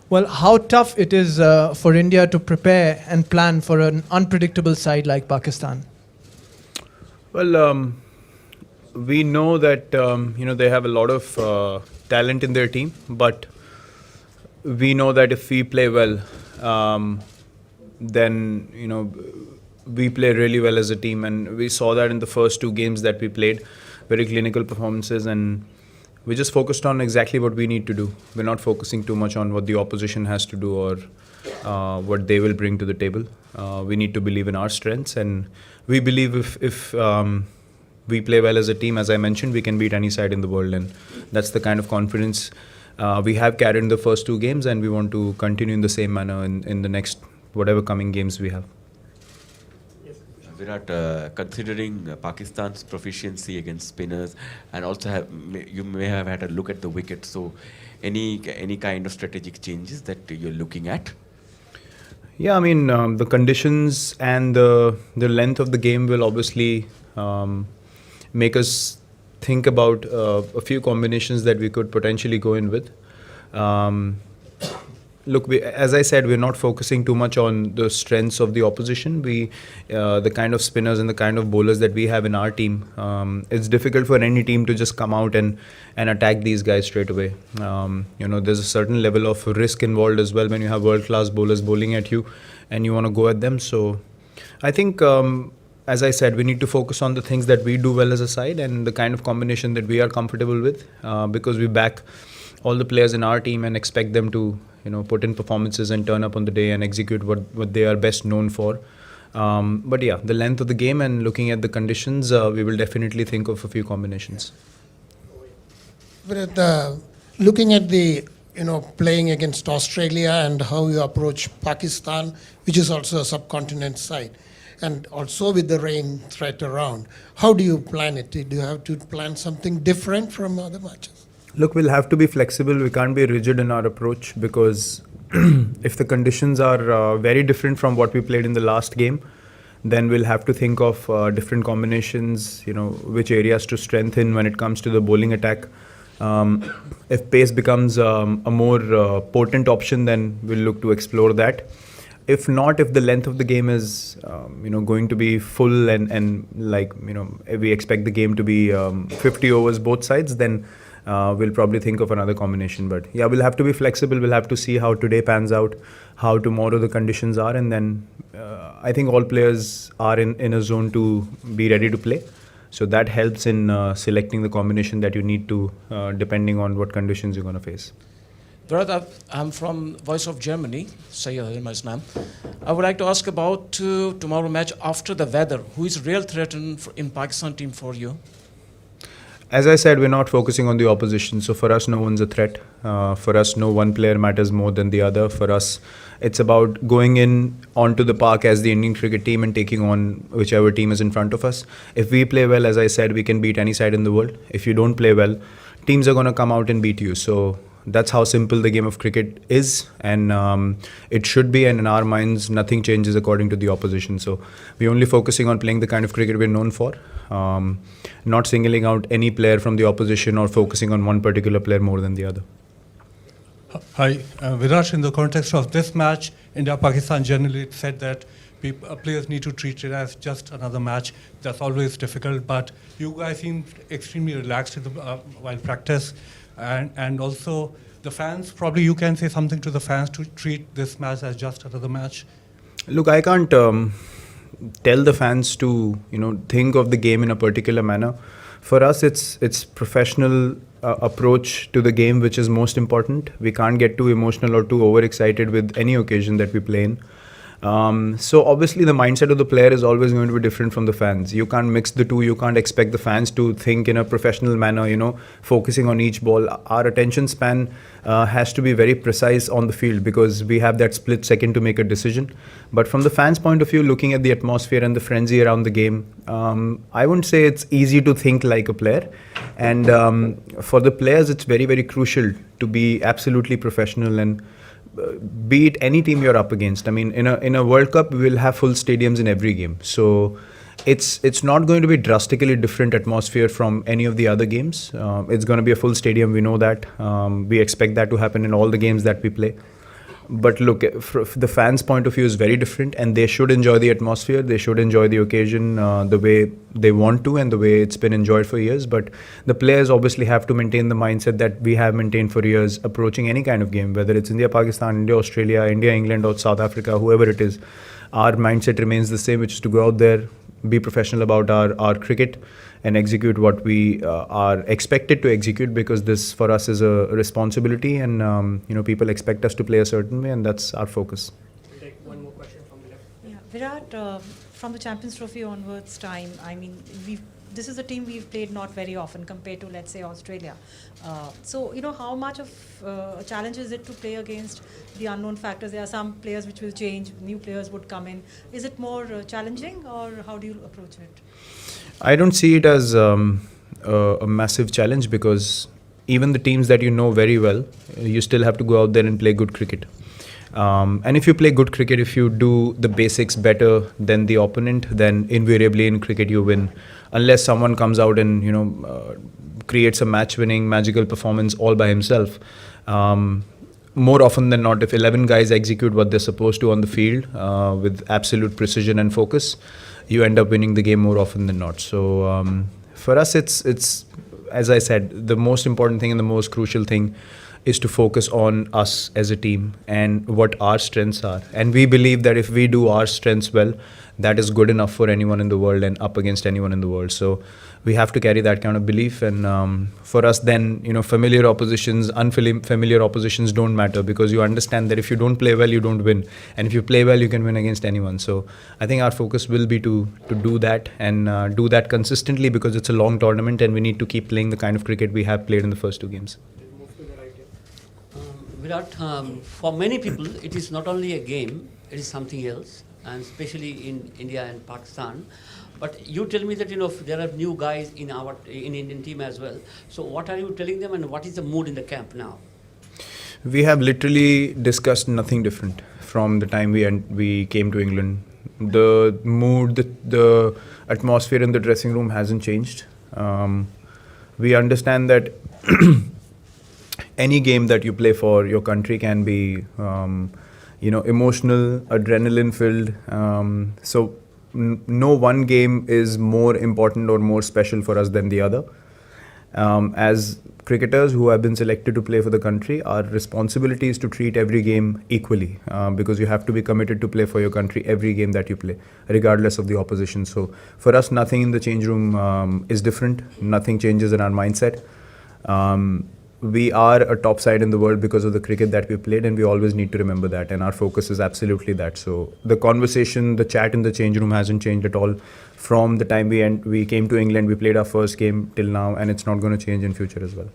Well, how tough it is for India to prepare and plan for an unpredictable side like Pakistan? Well, we know that they have a lot of talent in their team, but we know that if we play well, then we play really well as a team, and we saw that in the first two games that we played, very clinical performances, and we just focused on exactly what we need to do. We're not focusing too much on what the opposition has to do or what they will bring to the table. We need to believe in our strengths, and we believe if we play well as a team, as I mentioned, we can beat any side in the world, and that's the kind of confidence we have carried in the first two games, and we want to continue in the same manner in the next whatever coming games we have. Virat, considering Pakistan's proficiency against spinners, and also you may have had a look at the wicket, so any kind of strategic changes that you're looking at? Yeah, I mean, the conditions and the length of the game will obviously make us think about a few combinations that we could potentially go in with. Look, as I said, we're not focusing too much on the strengths of the opposition. The kind of spinners and the kind of bowlers that we have in our team, it's difficult for any team to just come out and attack these guys straight away. There's a certain level of risk involved as well when you have world-class bowlers bowling at you and you want to go at them. So I think, as I said, we need to focus on the things that we do well as a side and the kind of combination that we are comfortable with, because we back all the players in our team and expect them to put in performances and turn up on the day and execute what they are best known for. But yeah, the length of the game and looking at the conditions, we will definitely think of a few combinations. But looking at the playing against Australia and how you approach Pakistan, which is also a subcontinent side, and also with the rain threat around, how do you plan it? Do you have to plan something different from other matches? Look, we'll have to be flexible. We can't be rigid in our approach, because if the conditions are very different from what we played in the last game, then we'll have to think of different combinations, which areas to strengthen when it comes to the bowling attack. If pace becomes a more potent option, then we'll look to explore that. If not, if the length of the game is going to be full and we expect the game to be 50 overs both sides, then we'll probably think of another combination. But yeah, we'll have to be flexible. We'll have to see how today pans out, how tomorrow the conditions are, and then I think all players are in a zone to be ready to play. So that helps in selecting the combination that you need to, depending on what conditions you're going to face. Virat, I'm from Voice of Germany. I would like to ask about tomorrow match after the weather. Who is real threat in Pakistan team for you? As I said, we're not focusing on the opposition. So for us, no one's a threat. For us, no one player matters more than the other. For us, it's about going in onto the park as the Indian cricket team and taking on whichever team is in front of us. If we play well, as I said, we can beat any side in the world. If you don't play well, teams are going to come out and beat you. So that's how simple the game of cricket is, and it should be, and in our minds nothing changes according to the opposition. So we're only focusing on playing the kind of cricket we're known for, not singling out any player from the opposition or focusing on one particular player more than the other. Hi, Virat, in the context of this match, India-Pakistan generally it's said that players need to treat it as just another match. That's always difficult, but you guys seem extremely relaxed while practice. And also the fans, probably you can say something to the fans to treat this match as just another match. Look, I can't tell the fans to think of the game in a particular manner. For us, it's professional approach to the game which is most important. We can't get too emotional or too overexcited with any occasion that we play in. So obviously the mindset of the player is always going to be different from the fans. You can't mix the two. You can't expect the fans to think in a professional manner, focusing on each ball. Our attention span has to be very precise on the field because we have that split second to make a decision. But from the fans' point of view, looking at the atmosphere and the frenzy around the game, I wouldn't say it's easy to think like a player. And for the players, it's very, very crucial to be absolutely professional and beat any team you're up against. I mean, in a World Cup, we will have full stadiums in every game. So it's not going to be drastically different atmosphere from any of the other games. It's going to be a full stadium. We know that. We expect that to happen in all the games that we play. But look, from the fans' point of view is very different, and they should enjoy the atmosphere. They should enjoy the occasion the way they want to and the way it's been enjoyed for years. But the players obviously have to maintain the mindset that we have maintained for years, approaching any kind of game, whether it's India, Pakistan, India, Australia, India, England, or South Africa, whoever it is. Our mindset remains the same, which is to go out there, be professional about our cricket, and execute what we are expected to execute, because this for us is a responsibility, and people expect us to play a certain way, and that's our focus. We'll take one more question from the left. Yeah, Virat, from the Champions Trophy onwards time, I mean, this is a team we've played not very often compared to, let's say, Australia. So, how much of a challenge is it to play against the unknown factors? There are some players which will change, new players would come in. Is it more challenging, or how do you approach it? I don't see it as a massive challenge, because even the teams that you know very well, you still have to go out there and play good cricket. And if you play good cricket, if you do the basics better than the opponent, then invariably in cricket you win. Unless someone comes out and creates a match-winning magical performance all by himself. More often than not, if 11 guys execute what they're supposed to on the field with absolute precision and focus, you end up winning the game more often than not. So for us, it's as I said, the most important thing and the most crucial thing is to focus on us as a team and what our strengths are. And we believe that if we do our strengths well, that is good enough for anyone in the world and up against anyone in the world. So we have to carry that kind of belief. And for us then, familiar oppositions, unfamiliar oppositions don't matter, because you understand that if you don't play well, you don't win. And if you play well, you can win against anyone. So I think our focus will be to do that, and do that consistently, because it's a long tournament and we need to keep playing the kind of cricket we have played in the first two games. Virat, for many people, it is not only a game, it is something else, and especially in India and Pakistan. But you tell me that there are new guys in Indian team as well. So what are you telling them, and what is the mood in the camp now? We have literally discussed nothing different from the time we came to England. The mood, the atmosphere in the dressing room hasn't changed. We understand that any game that you play for your country can be, emotional, adrenaline-filled. So no one game is more important or more special for us than the other. As cricketers who have been selected to play for the country, our responsibility is to treat every game equally, because you have to be committed to play for your country every game that you play, regardless of the opposition. So for us, nothing in the change room is different. Nothing changes in our mindset. We are a top side in the world because of the cricket that we played, and we always need to remember that, and our focus is absolutely that. So the conversation, the chat in the change room hasn't changed at all from the time we came to England. We played our first game till now, and it's not going to change in future as well.